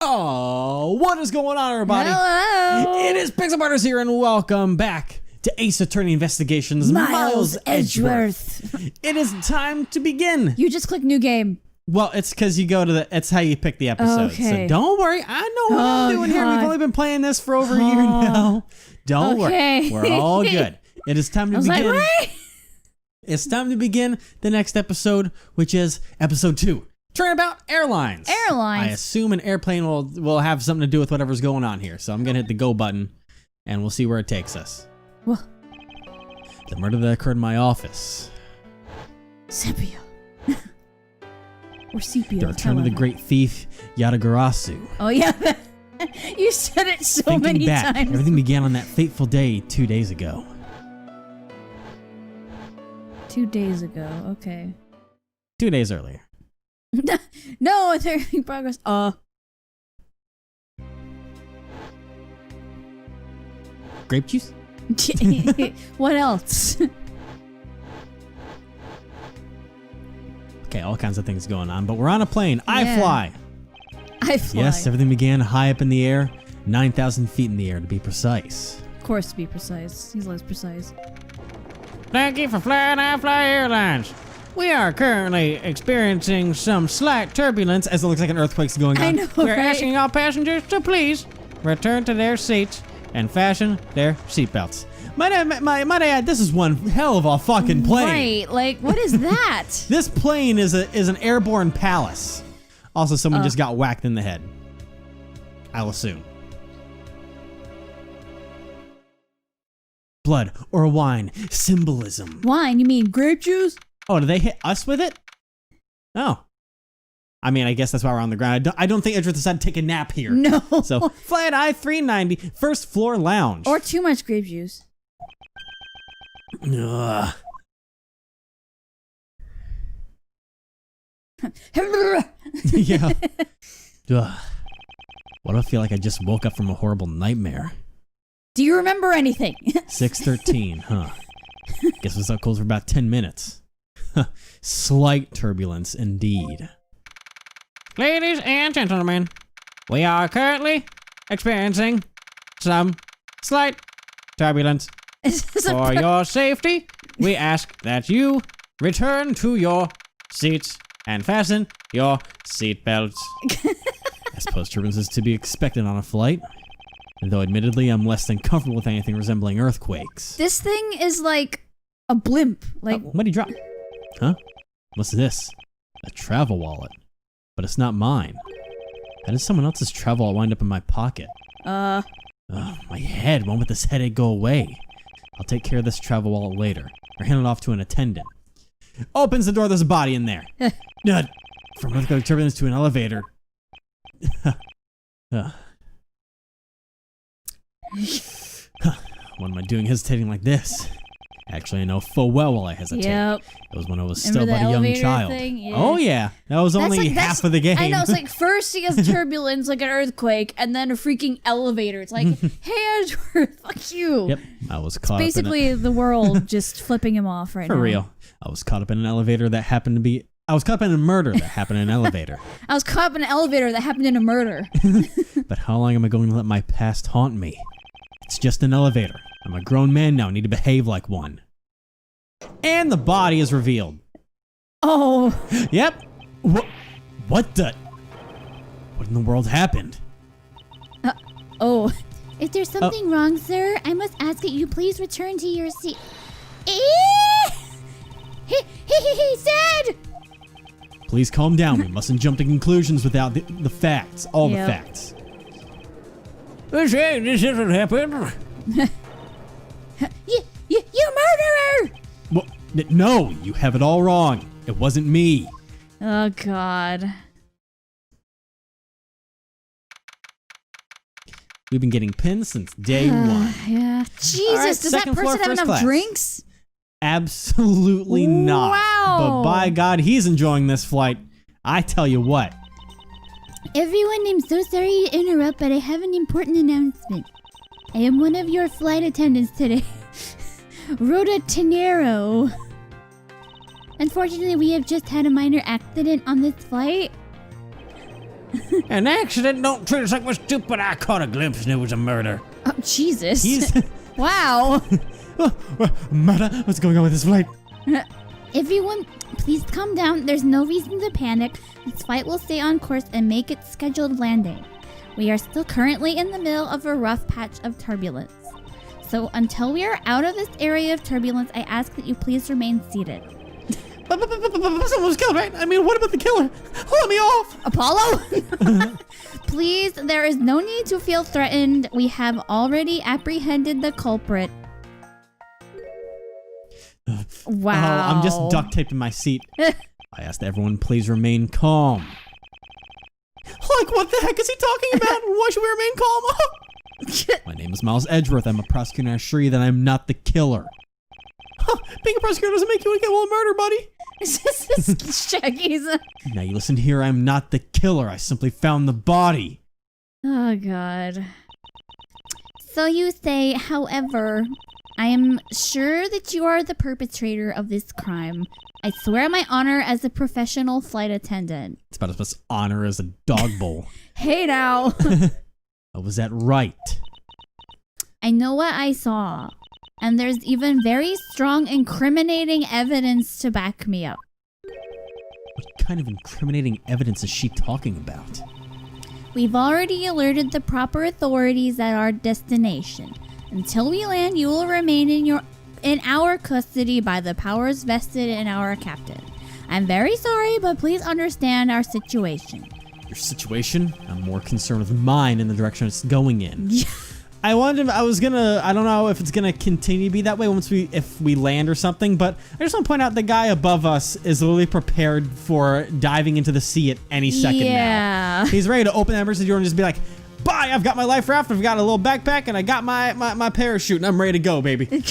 Oh, what is going on, everybody? Hello. It is Pixel Partners here, and welcome back to Ace Attorney Investigations. Miles Edgeworth. It is time to begin. You just click new game. Well, it's because you go to the. It's how you pick the episodes. Okay. So don't worry. I know what I'm doing here. We've only been playing this for over a year now. Don't worry. We're all good. It is time to begin. Like, what? It's time to begin the next episode, which is episode 2. Turnabout Airlines. I assume an airplane will have something to do with whatever's going on here. So I'm going to hit the go button, and we'll see where it takes us. What? The murder that occurred in my office. Sepia. Or sepia. The return of the great thief, Yatagarasu. Oh, yeah. You said it so many times. Everything began on that fateful day 2 days ago. 2 days ago. Okay. 2 days earlier. No, it's in progress. Grape juice? What else? Okay, all kinds of things going on, but we're on a plane. I fly. Yes, everything began high up in the air, 9,000 feet in the air to be precise. Of course, to be precise. He's less precise. Thank you for flying iFly Airlines. We are currently experiencing some slight turbulence. As it looks like an earthquake's going on. I know, We're right? asking all passengers to please return to their seats and fasten their seatbelts. Might I add, this is one hell of a fucking plane. Right, like, what is that? This plane is an airborne palace. Also, someone just got whacked in the head. I'll assume. Blood or wine, symbolism. Wine? You mean grape juice? Oh, did they hit us with it? Oh. I mean, I guess that's why we're on the ground. I don't think Edgeworth decided to take a nap here. No. So, fly at I-390, first floor lounge. Or too much grape juice. Ugh. Yeah. Ugh. What do I feel like I just woke up from a horrible nightmare? Do you remember anything? 6:13, huh? Guess it was up cold for about 10 minutes. Slight turbulence indeed. Ladies and gentlemen, we are currently experiencing some slight turbulence. For your safety, we ask that you return to your seats and fasten your seatbelts. I suppose turbulence is to be expected on a flight. Though admittedly, I'm less than comfortable with anything resembling earthquakes. This thing is like a blimp. Like, what did he drop? Huh? What's this? A travel wallet. But it's not mine. How did someone else's travel wallet wind up in my pocket? my head. Won't let this headache go away. I'll take care of this travel wallet later. Or hand it off to an attendant. Opens the door, there's a body in there. From earthquake turbulence to an elevator. What am I doing hesitating like this? Actually, I know full well while I hesitate. Yep. It was when I was Remember still but a young child. Thing? Yeah. Oh yeah, that was only half of the game. I know, it's like first he has turbulence, like an earthquake, and then a freaking elevator. It's like, hey Edgeworth, fuck you. Yep, I was caught It's basically the world just flipping him off right now. For real. I was caught up in an elevator that happened to be... I was caught up in a murder that happened in an elevator. I was caught up in an elevator that happened in a murder. But how long am I going to let my past haunt me? It's just an elevator. I'm a grown man now, I need to behave like one. And the body is revealed. Oh. Yep. What the... What in the world happened? Oh. Is there something wrong, sir? I must ask that you please return to your seat. He said! Please calm down. We mustn't jump to conclusions without the facts. All the facts. This isn't happened. You murderer! Well, no, you have it all wrong. It wasn't me. Oh, God. We've been getting pinned since day one. Yeah. Jesus, does that person have enough drinks? Absolutely not. Wow. But by God, he's enjoying this flight. I tell you what. Everyone, I'm so sorry to interrupt, but I have an important announcement. I am one of your flight attendants today. Rhoda Tenero. Unfortunately, we have just had a minor accident on this flight. An accident? Don't treat us like we're stupid. I caught a glimpse and it was a murder. Oh, Jesus. He's Wow. murder. What's going on with this flight? Everyone, please calm down. There's no reason to panic. This flight will stay on course and make its scheduled landing. We are still currently in the middle of a rough patch of turbulence. So until we are out of this area of turbulence, I ask that you please remain seated. Someone was killed, right? I mean, what about the killer? Let me off. Apollo? Please, there is no need to feel threatened. We have already apprehended the culprit. Wow. Oh, I'm just duct taped in my seat. I asked everyone, please remain calm. Like, what the heck is he talking about? Why should we remain calm? My name is Miles Edgeworth. I'm a prosecutor, and I assure you that I'm not the killer. Being a prosecutor doesn't make you incapable of murder, buddy. Shaggy's. Now you listen here, I'm not the killer. I simply found the body. Oh, God. So you say, however, I am sure that you are the perpetrator of this crime. I swear my honor as a professional flight attendant. It's about as much honor as a dog bowl. Hey, now. Oh, was that right? I know what I saw. And there's even very strong incriminating evidence to back me up. What kind of incriminating evidence is she talking about? We've already alerted the proper authorities at our destination. Until we land, you will remain in our custody by the powers vested in our captain. I'm very sorry, but please understand our situation. Your situation? I'm more concerned with mine and the direction it's going in. I don't know if it's gonna continue to be that way if we land or something, but I just want to point out the guy above us is literally prepared for diving into the sea at any second now. He's ready to open that emergency door and just be like, bye, I've got my life raft, I've got a little backpack, and I got my parachute, and I'm ready to go, baby.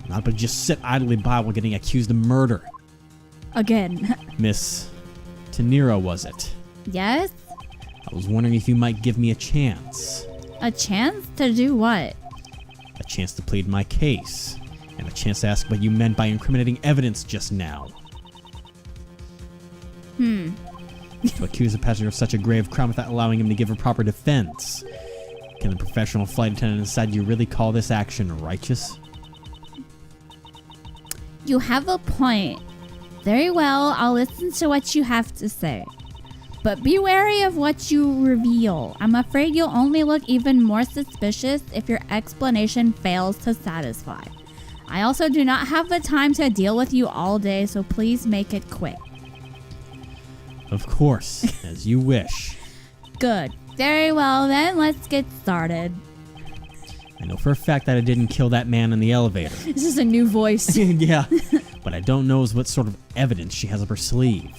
Not but just sit idly by while getting accused of murder. Again. Miss Tenero, was it? Yes? I was wondering if you might give me a chance. A chance to do what? A chance to plead my case, and a chance to ask what you meant by incriminating evidence just now. To accuse a passenger of such a grave crime without allowing him to give a proper defense. Can the professional flight attendant decide you really call this action righteous? You have a point. Very well, I'll listen to what you have to say. But be wary of what you reveal. I'm afraid you'll only look even more suspicious if your explanation fails to satisfy. I also do not have the time to deal with you all day, so please make it quick. Of course, as you wish. Good. Very well, then let's get started. I know for a fact that I didn't kill that man in the elevator. This is a new voice. Yeah, but I don't know what sort of evidence she has up her sleeve.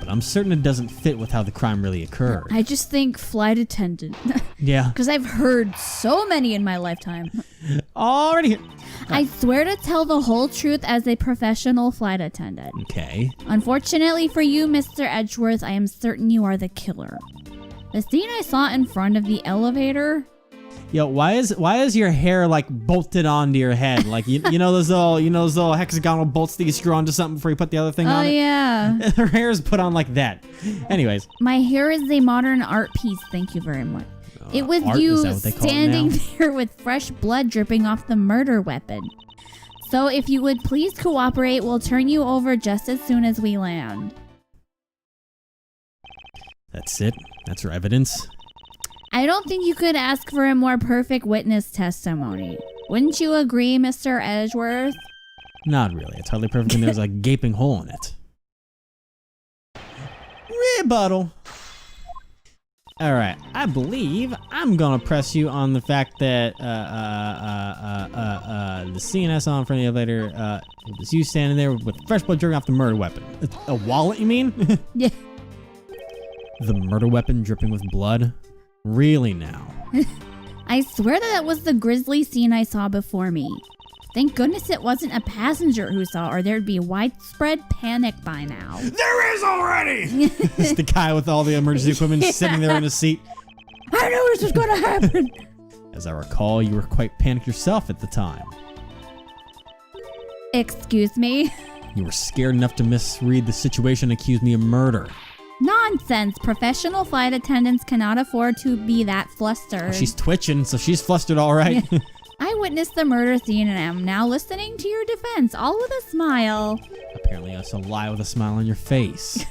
But I'm certain it doesn't fit with how the crime really occurred. I just think flight attendant. Yeah. Because I've heard so many in my lifetime. Already here. I swear to tell the whole truth as a professional flight attendant. Okay. Unfortunately for you, Mr. Edgeworth, I am certain you are the killer. The scene I saw in front of the elevator... Yo, why is your hair like bolted onto your head? Like you know those little hexagonal bolts that you screw onto something before you put the other thing on it? Oh yeah. Her hair is put on like that. Anyways. My hair is a modern art piece, thank you very much. It was art, you is that what they call it standing now? there with fresh blood dripping off the murder weapon. So if you would please cooperate, we'll turn you over just as soon as we land. That's it? That's her evidence? I don't think you could ask for a more perfect witness testimony. Wouldn't you agree, Mr. Edgeworth? Not really. It's hardly perfect when there's a gaping hole in it. Rebuttal. Alright, I believe I'm gonna press you on the fact that the CNS on front of the elevator, it was you standing there with fresh blood dripping off the murder weapon. A wallet, you mean? Yeah. The murder weapon dripping with blood? Really now? I swear that was the grisly scene I saw before me. Thank goodness it wasn't a passenger who saw, or there'd be widespread panic by now. There is already! It's the guy with all the emergency equipment sitting there in his seat. I knew this was going to happen. As I recall, you were quite panicked yourself at the time. Excuse me? You were scared enough to misread the situation and accuse me of murder. Nonsense. Professional flight attendants cannot afford to be that flustered. She's twitching, so she's flustered all right. I witnessed the murder scene and am now listening to your defense, all with a smile. Apparently, that's a lie with a smile on your face.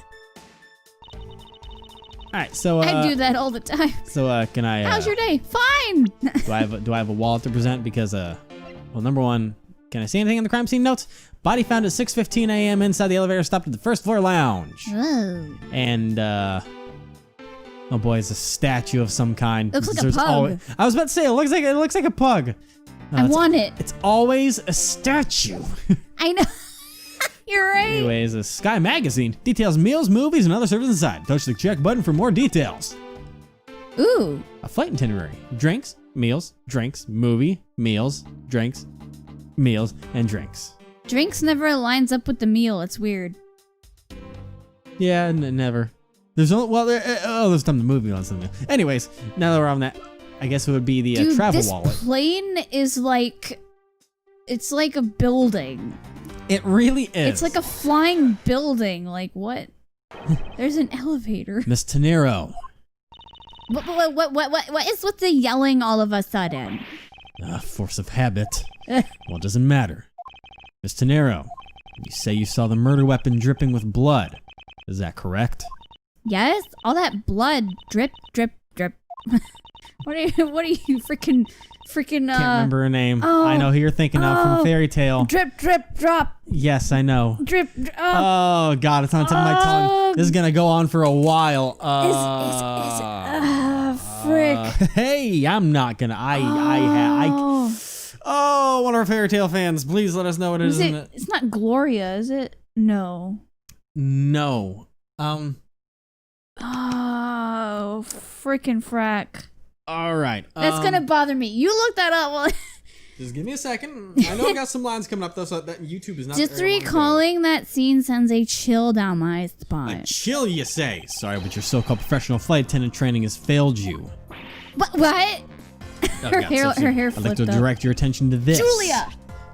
All right, so I do that all the time. So can I? How's your day? Fine. do I have a wallet to present? Because well, number one, can I see anything in the crime scene notes? Body found at 6:15 a.m. inside the elevator stopped at the first floor lounge. Whoa. And oh boy, it's a statue of some kind. Looks like a There's pug. I was about to say it looks like a pug. I want it. It's always a statue. I know. You're right. Anyways, a Sky magazine details meals, movies, and other services inside. Touch the check button for more details. Ooh. A flight itinerary: drinks, meals, drinks, movie, meals, drinks, meals, and drinks. Drinks never lines up with the meal. It's weird. Yeah, never. There's there's some the movie on something. Anyways, now that we're on that, I guess it would be the Dude, travel this wallet. plane is like, it's like a building. It really is. It's like a flying building. Like what? There's an elevator. Miss Tenero. What's the yelling all of a sudden? Force of habit. Well, it doesn't matter. Miss Tenero, you say you saw the murder weapon dripping with blood. Is that correct? Yes, all that blood drip, drip, drip. What are you freaking? Can't remember her name. oh, I know who you're thinking of from Fairy Tale. Drip, drip, drop. Yes, I know. Drip. Oh God, it's on the tip of my tongue. This is gonna go on for a while. Frick. Hey, I'm not gonna. Oh, one of our Fairy Tale fans, please let us know what it is. It's not Gloria, is it? No. No. Oh, freaking frack. All right. That's gonna bother me. You look that up. While Just give me a second. I know I got some lines coming up though, so that YouTube is not. just recalling that scene sends a chill down my spine. A chill, you say? Sorry, but your so-called professional flight attendant training has failed you. What? Her hair I'd like flipped to up. direct your attention to this.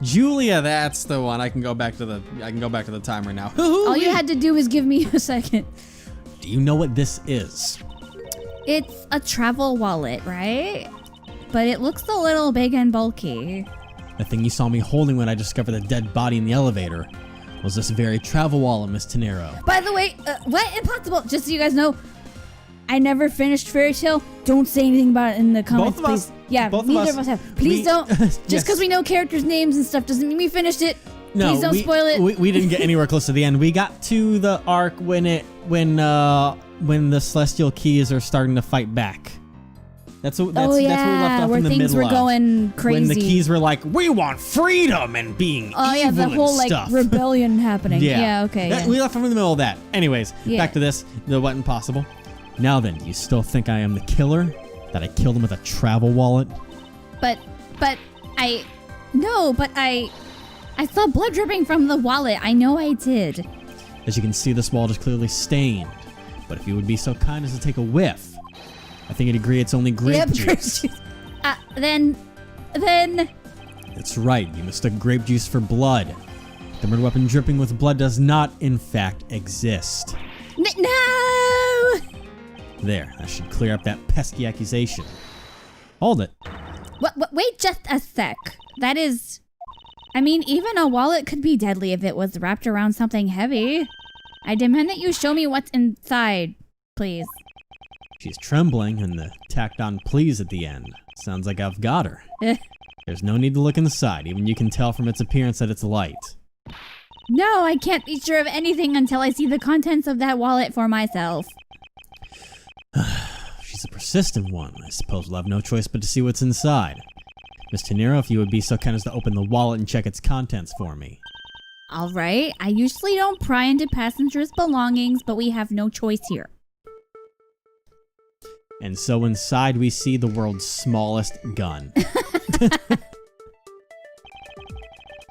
Julia, that's the one. I can go back to the timer now. All you had to do was give me a second. Do you know what this is? It's a travel wallet, right? But it looks a little big and bulky. The thing you saw me holding when I discovered the dead body in the elevator was this very travel wallet, Miss Tenero. By the way, what? Impossible. Just so you guys know, I never finished Fairy Tale. Don't say anything about it in the comments, Both of please. us. Yeah, Both neither of of us. us have. Please don't. Just Yes. because we know characters' names and stuff doesn't mean we finished it. No, Please don't spoil it. We didn't get anywhere close to the end. We got to the arc when the Celestial Keys are starting to fight back. That's where we left off where in the things middle were going crazy. When the Keys were like, we want freedom and being Oh yeah, the evil whole and stuff. rebellion happening. Yeah, okay. Yeah. We left from in the middle of that. Anyways, Yeah. back to this. The what impossible. Now then, you still think I am the killer? That I killed him with a travel wallet? But I saw blood dripping from the wallet. I know I did. As you can see, this wallet is clearly stained. But if you would be so kind as to take a whiff, I think you'd agree it's only grape juice. Then. That's right, you mistook grape juice for blood. The murder weapon dripping with blood does not, in fact, exist. No! There, that should clear up that pesky accusation. Hold it. Wait just a sec. That is... I mean, even a wallet could be deadly if it was wrapped around something heavy. I demand that you show me what's inside, please. She's trembling, and the tacked on please at the end. Sounds like I've got her. There's no need to look inside, even you can tell from its appearance that it's light. No, I can't be sure of anything until I see the contents of that wallet for myself. She's a persistent one. I suppose we'll have no choice but to see what's inside. Miss Tenero, if you would be so kind as to open the wallet and check its contents for me. All right, I usually don't pry into passengers' belongings, but we have no choice here. And so inside we see the world's smallest gun.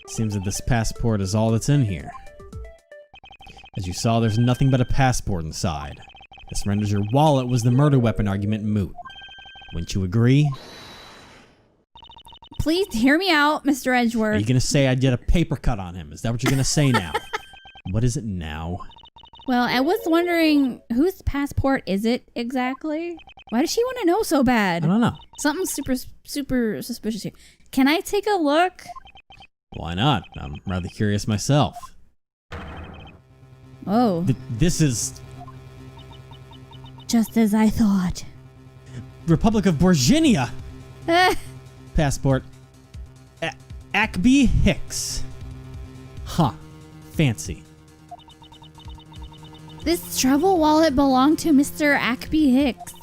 Seems that this passport is all that's in here. As you saw, there's nothing but a passport inside. This renders your wallet was the murder weapon argument moot. Wouldn't you agree? Please hear me out, Mr. Are Edgeworth. you gonna say I did a paper cut on him? Is that what you're gonna say now? What is it now? Well, I was wondering, whose passport is it exactly? Why does she want to know so bad? I don't know. Something super suspicious here. Can I take a look? Why not? I'm rather curious myself. Oh. This is Just as I thought. Republic of Borginia. Passport. Ackby Hicks. Huh. Fancy. This travel wallet belonged to Mr. Ackby Hicks,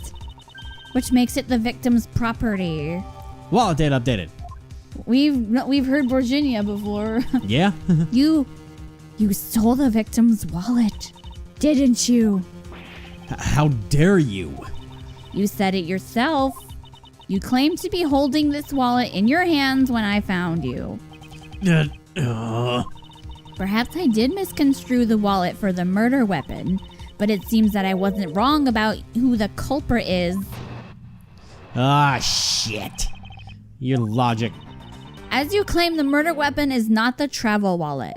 which makes it the victim's property. Wallet date updated. We've heard Virginia before. Yeah? You stole the victim's wallet, didn't you? How dare you? You said it yourself. You claimed to be holding this wallet in your hands when I found you. Perhaps I did misconstrue the wallet for the murder weapon, but it seems that I wasn't wrong about who the culprit is. Ah, shit. Your logic. As you claim, the murder weapon is not the travel wallet.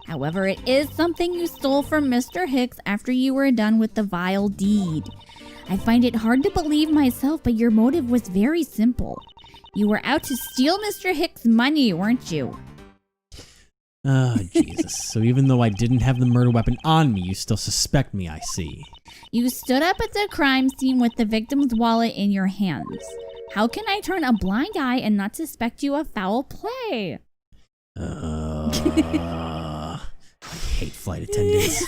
However, it is something you stole from Mr. Hicks after you were done with the vile deed. I find it hard to believe myself, but your motive was very simple. You were out to steal Mr. Hicks' money, weren't you? Oh, Jesus. So even though I didn't have the murder weapon on me, you still suspect me, I see. You stood up at the crime scene with the victim's wallet in your hands. How can I turn a blind eye and not suspect you of foul play? I hate flight attendants.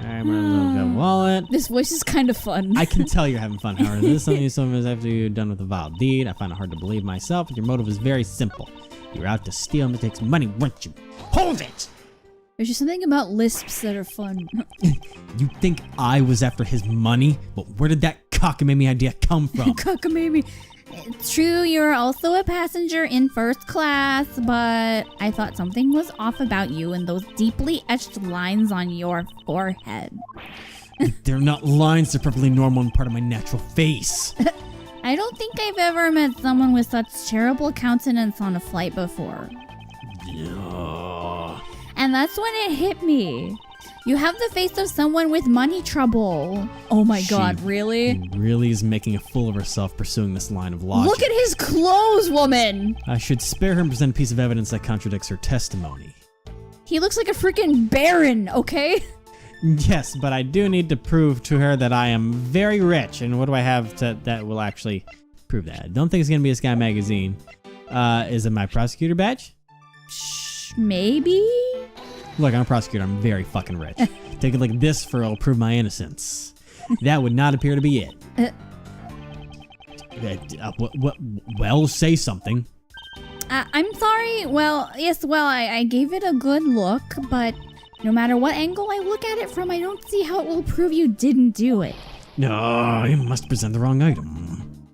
Alright, my wallet. This voice is kind of fun. I can tell you're having fun, Howard. This is something you told after you're done with the vile deed. I find it hard to believe myself, but your motive was very simple. You were out to steal Mr. Hicks' money, weren't you? Hold it! There's just something about lisps that are fun. You think I was after his money? But where did that cockamamie idea come from? Cockamamie. It's true, you're also a passenger in first class, but I thought something was off about you and those deeply etched lines on your forehead. They're not lines, they're perfectly normal and part of my natural face. I don't think I've ever met someone with such terrible countenance on a flight before. And that's when it hit me. You have the face of someone with money trouble. Oh my god, really? She really is making a fool of herself pursuing this line of logic. Look at his clothes, woman! I should spare her and present a piece of evidence that contradicts her testimony. He looks like a freaking baron, okay? Yes, but I do need to prove to her that I am very rich. And what do I have that will actually prove that? I don't think it's going to be a Sky Magazine. Is it my prosecutor badge? Maybe? Look, I'm a prosecutor. I'm very fucking rich. Take it like this for it'll prove my innocence. That would not appear to be it. Well, say something. I'm sorry. Well, yes, I gave it a good look, but no matter what angle I look at it from, I don't see how it will prove you didn't do it. No, you must present the wrong item.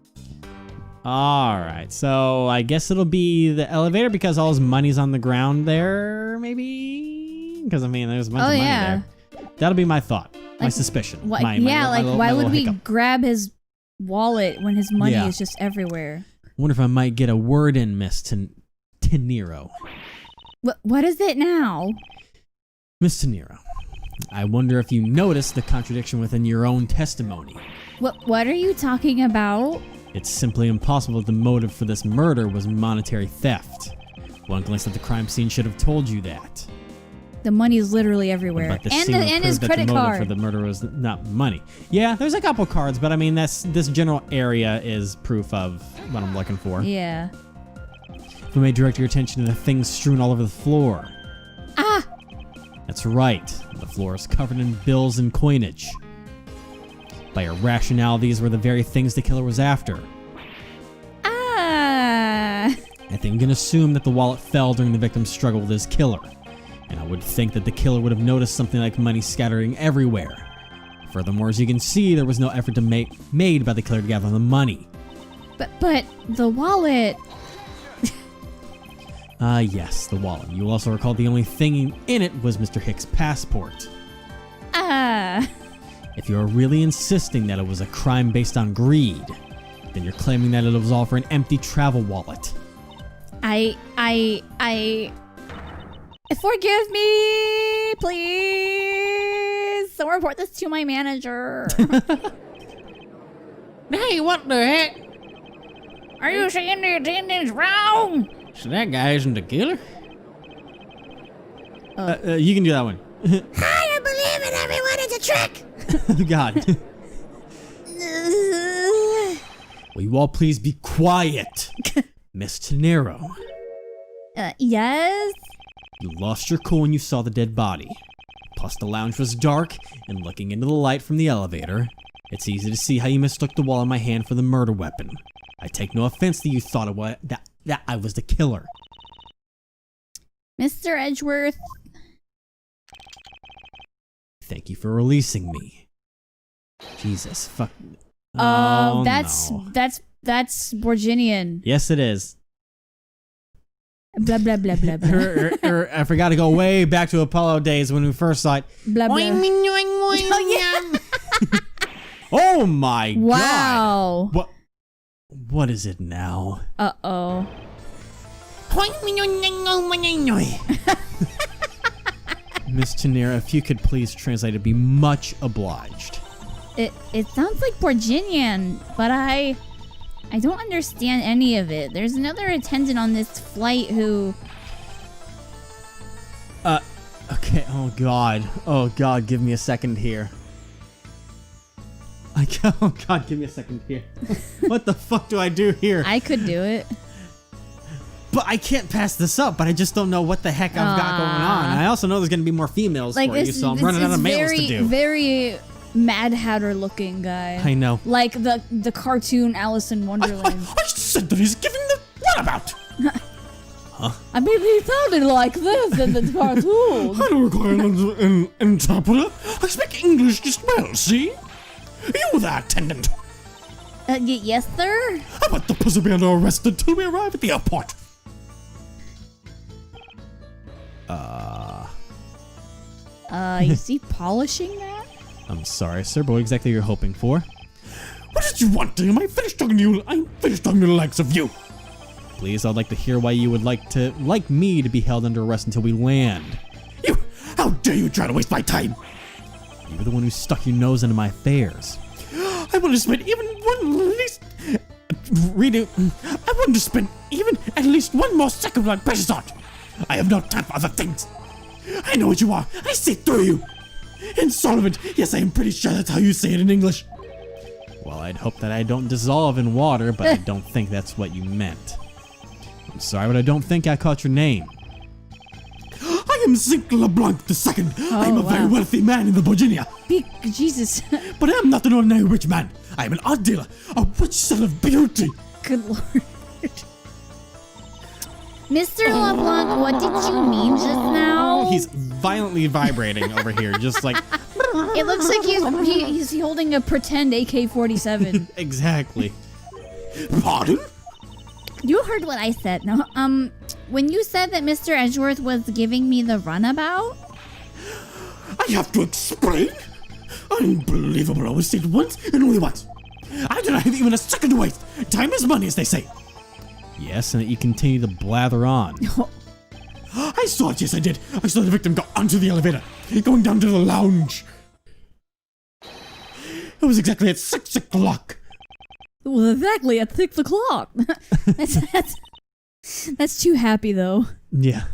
Alright, so I guess it'll be the elevator because all his money's on the ground there, maybe? Because, I mean, there's a bunch of money there. That'll be my thought, my suspicion. Why would we grab his wallet when his money is just everywhere? I wonder if I might get a word in, Miss Tenero. What is it now? Miss Tenero, I wonder if you noticed the contradiction within your own testimony. What are you talking about? It's simply impossible that the motive for this murder was monetary theft. One glance at the crime scene should have told you that. The money's literally everywhere. And his credit the motive card. For the murder was not money. Yeah, there's a couple cards, but I mean, this general area is proof of what I'm looking for. Yeah. If we may direct your attention to the things strewn all over the floor. Ah! That's right. The floor is covered in bills and coinage. By your rationale, these were the very things the killer was after. Ah! I think I'm going to assume that the wallet fell during the victim's struggle with his killer. And I would think that the killer would have noticed something like money scattering everywhere. Furthermore, as you can see, there was no effort made by the killer to gather the money. But the wallet... Yes, the wallet. You will also recall the only thing in it was Mr. Hicks' passport. If you're really insisting that it was a crime based on greed, then you're claiming that it was all for an empty travel wallet. Forgive me, please. Someone report this to my manager. Hey, what the heck? Are you saying the attendant's wrong? So that guy isn't the killer? You can do that one. I don't believe in everyone. It's a trick. God. Will you all please be quiet? Miss Tenero, Yes? you lost your cool when you saw the dead body. Plus the lounge was dark, and looking into the light from the elevator, it's easy to see how you mistook the wall in my hand for the murder weapon. I take no offense that you thought that I was the killer. Mr. Edgeworth. Thank you for releasing me. Jesus, fuck. That's no. that's Borginian. Yes, it is. Blah blah blah blah blah. I forgot to go way back to Apollo days when we first saw it. Blah blah. Oh, yeah. Oh my god! Wow. What is it now? Uh-oh. Miss Tenera, if you could please translate, it'd be much obliged. It sounds like Borginian, but I don't understand any of it. There's another attendant on this flight who... Okay, oh god, give me a second here. Oh god, give me a second here. What the fuck do I do here? I could do it. But I can't pass this up, but I just don't know what the heck I've got going on. I also know there's gonna be more females for you, so I'm running out of males to do. Very Mad Hatter looking guy. I know. Like the cartoon Alice in Wonderland. I said that he's giving the runabout! I mean, he sounded like this in the cartoon. I don't require an interpreter. I speak English just well, see? You there, attendant. Yes, sir? How about the pussy be under arrest until we arrive at the airport? Is he polishing that? I'm sorry, sir, but what exactly are you hoping for? What did you want, Am I finished talking to you? I'm finished talking to the likes of you. Please, I'd like to hear why you would like me to be held under arrest until we land. You! How dare you try to waste my time? You were the one who stuck your nose into my affairs. I want to spend even one least... I want to spend even at least one more second of my precious art. I have no time for other things. I know what you are. I see through you. Insolvent. Yes, I am pretty sure that's how you say it in English. Well, I'd hope that I don't dissolve in water, but I don't think that's what you meant. I'm sorry, but I don't think I caught your name. I am Zinc LeBlanc II. I am a very wealthy man in the Virginia. Jesus. But I am not an ordinary rich man. I am an art dealer, a rich son of beauty. Good lord. Mr. LeBlanc, what did you mean just now? He's violently vibrating over here, just like... It looks like he's holding a pretend AK-47. Exactly. Pardon? You heard what I said. No, when you said that Mr. Edgeworth was giving me the runabout? I have to explain? Unbelievable. I was saved once and only once. I do not have even a second to waste. Time is money, as they say. Yes, and that you continue to blather on. I saw it, yes I did. I saw the victim go onto the elevator, going down to the lounge. It was exactly at 6 o'clock. Well, exactly at 6 o'clock. That's too happy though. Yeah.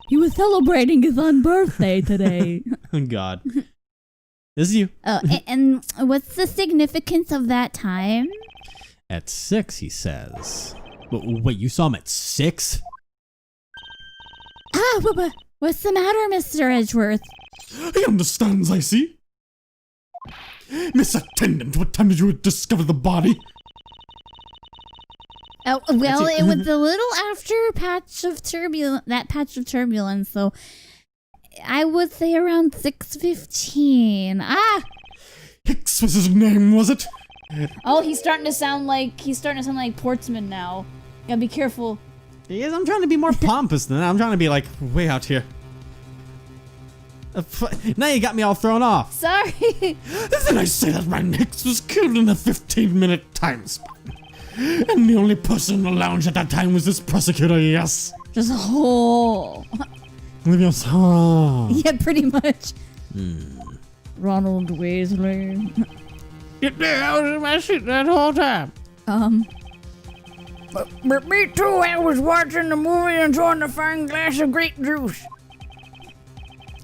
He was celebrating his own birthday today. Oh God. This is you. Oh, and what's the significance of that time? At 6, he says. Wait, you saw him at 6? What's the matter, Mr. Edgeworth? He understands, I see. Miss Attendant, what time did you discover the body? Oh, well, it was a little after that patch of turbulence, so I would say around 6:15. Hicks was his name, was it? Oh, he's starting to sound like Portsman now. Gotta be careful. Yes, I'm trying to be more pompous than that. I'm trying to be like way out here. Now you got me all thrown off. Sorry. Then I say that man Hicks was killed in a 15-minute time span. And the only person in the lounge at that time was this prosecutor, yes. Just a hole. Leave your soul. Yeah, pretty much. Ronald Weasley. I was in my seat that whole time. But me too. I was watching the movie enjoying a fine glass of grape juice.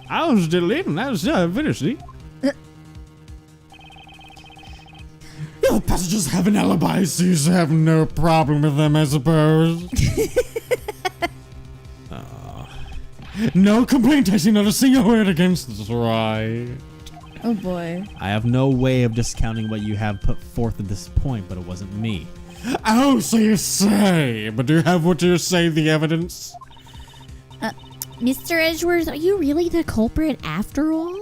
I was still eating. I was still finished. See? The passengers have an alibi, so you should have no problem with them, I suppose. No complaint. I see not a single word against this, right? Oh boy. I have no way of discounting what you have put forth at this point, but it wasn't me. Oh, so you say. But do you have what you say, the evidence? Mr. Edgeworth, are you really the culprit after all?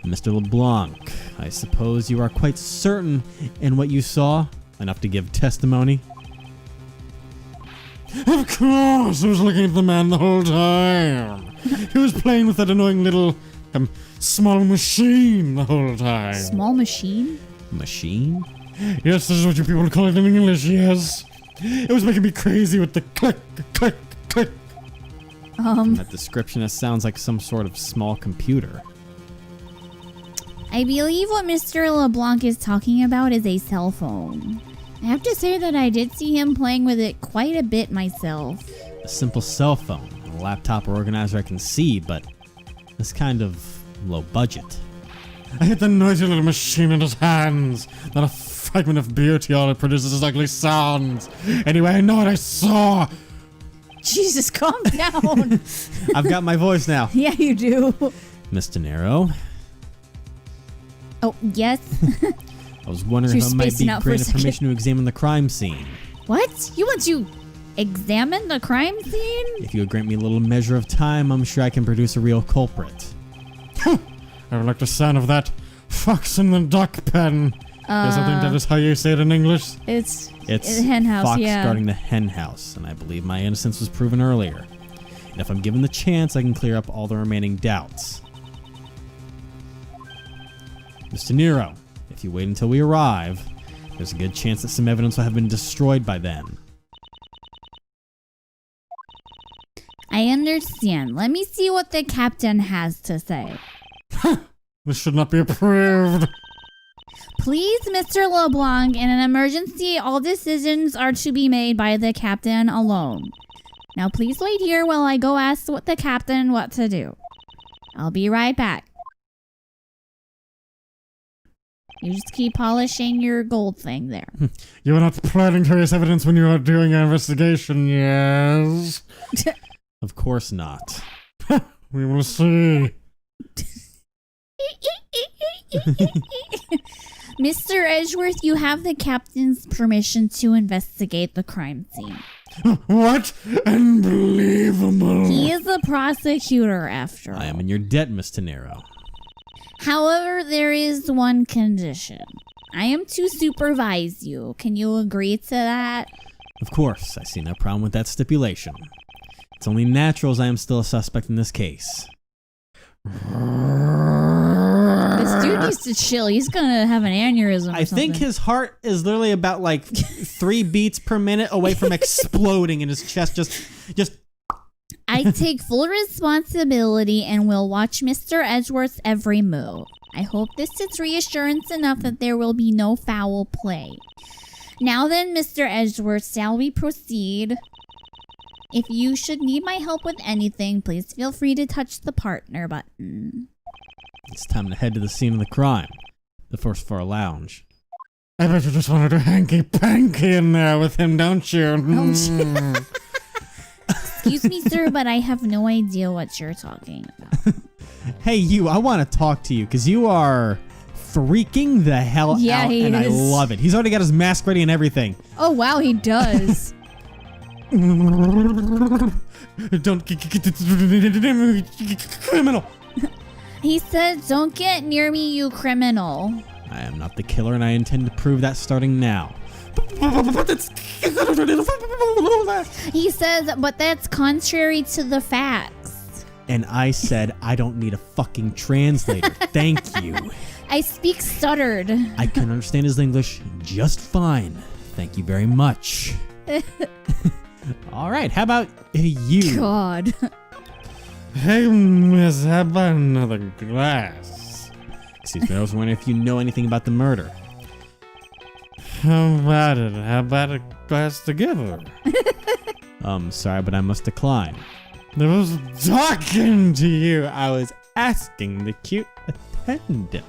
Mr. LeBlanc, I suppose you are quite certain in what you saw, enough to give testimony? Of course, I was looking at the man the whole time. He was playing with that annoying little, small machine the whole time. Small machine? Machine? Yes, this is what you people call it in English, yes. It was making me crazy with the click, click, click. That description, it sounds like some sort of small computer. I believe what Mr. LeBlanc is talking about is a cell phone. I have to say that I did see him playing with it quite a bit myself. A simple cell phone, a laptop or organizer I can see, but it's kind of low budget. I hit the noisy little machine in his hands. Not a fragment of beauty, all it produces is ugly sounds. Anyway, I know what I saw. Jesus, calm down. I've got my voice now. Yeah, you do. Miss De Niro, Oh, yes. I was wondering if I might be granted permission to examine the crime scene. What? You want to examine the crime scene? If you would grant me a little measure of time, I'm sure I can produce a real culprit. I would like the sound of that fox in the duck pen. Yes, I think that is how you say it in English. It's hen house, fox yeah. guarding the hen house, and I believe my innocence was proven earlier. And if I'm given the chance, I can clear up all the remaining doubts. Mr. Nero, if you wait until we arrive, there's a good chance that some evidence will have been destroyed by then. I understand. Let me see what the captain has to say. This should not be approved. Please, Mr. LeBlanc, in an emergency, all decisions are to be made by the captain alone. Now please wait here while I go ask the captain what to do. I'll be right back. You just keep polishing your gold thing there. You are not planning to raise evidence when you are doing your investigation, yes? Of course not. We will see. Mr. Edgeworth, you have the captain's permission to investigate the crime scene. What? Unbelievable. He is the prosecutor, after all. I am in your debt, Miss De Niro. However, there is one condition. I am to supervise you. Can you agree to that? Of course, I see no problem with that stipulation. It's only natural as I am still a suspect in this case. This dude needs to chill. He's gonna have an aneurysm. I think his heart is literally about like 3 beats per minute away from exploding in his chest. Just. I take full responsibility and will watch Mr. Edgeworth's every move. I hope this is reassurance enough that there will be no foul play. Now then, Mr. Edgeworth, shall we proceed? If you should need my help with anything, please feel free to touch the partner button. It's time to head to the scene of the crime. The first floor lounge. I bet you just wanted to hanky-panky in there with him, don't you? Excuse me, sir, but I have no idea what you're talking about. Hey, you, I want to talk to you because you are freaking the hell out, and I love it. He's already got his mask ready and everything. Oh, wow, he does. Don't criminal. He said, "Don't get near me, you criminal." I am not the killer, and I intend to prove that starting now. He says, "But that's contrary to the facts." And I said, I don't need a fucking translator. Thank you. I speak stuttered. I can understand his English just fine. Thank you very much. All right, how about you? God. Hey, miss, how about another glass? Excuse me, I was wondering if you know anything about the murder. How about it? How about a glass together? Sorry, but I must decline. I was talking to you. I was asking the cute attendant.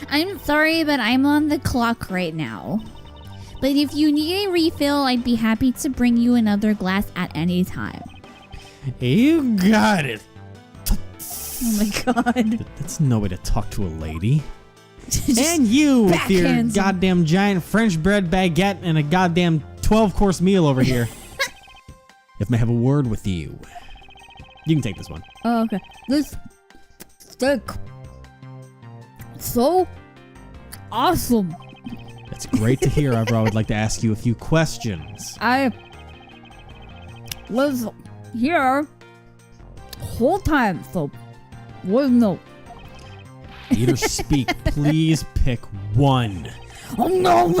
I'm sorry, but I'm on the clock right now. But if you need a refill, I'd be happy to bring you another glass at any time. You got it. Oh my God. That's no way to talk to a lady. And you with your backhands him. goddamn giant French bread baguette and a goddamn 12-course meal over here. If I have a word with you. You can take this one. Oh, okay. This steak. So awesome. That's great to hear. However, I would like to ask you a few questions. I was here whole time, so was no. Eat or speak, please pick one. Oh no.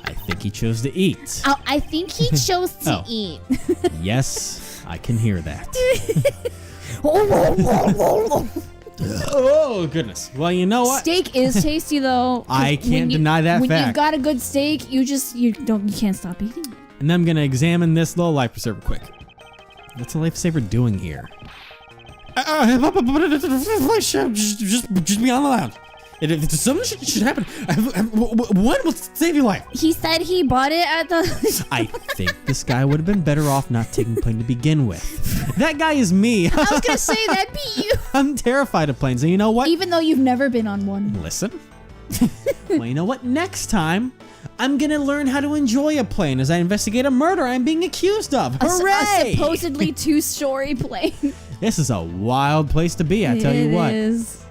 I think he chose to eat. Oh, I think he chose to Oh. eat. Yes, I can hear that. Oh, Oh, goodness. Well, you know what? steak is tasty though. 'cause I can't deny that when fact. you got a good steak, you can't stop eating it. And I'm going to examine this little life preserver quick. What's a lifesaver doing here? Just be on the lounge. If something should happen, one will save your life. He said he bought it at the. I think this guy would have been better off not taking plane to begin with. That guy is me. I was gonna say that'd be you. I'm terrified of planes. And you know what? Even though you've never been on one. Listen. Well, you know what? Next time, I'm gonna learn how to enjoy a plane as I investigate a murder I'm being accused of. Hooray! A supposedly two-story plane. This is a wild place to be, I tell you what. It is.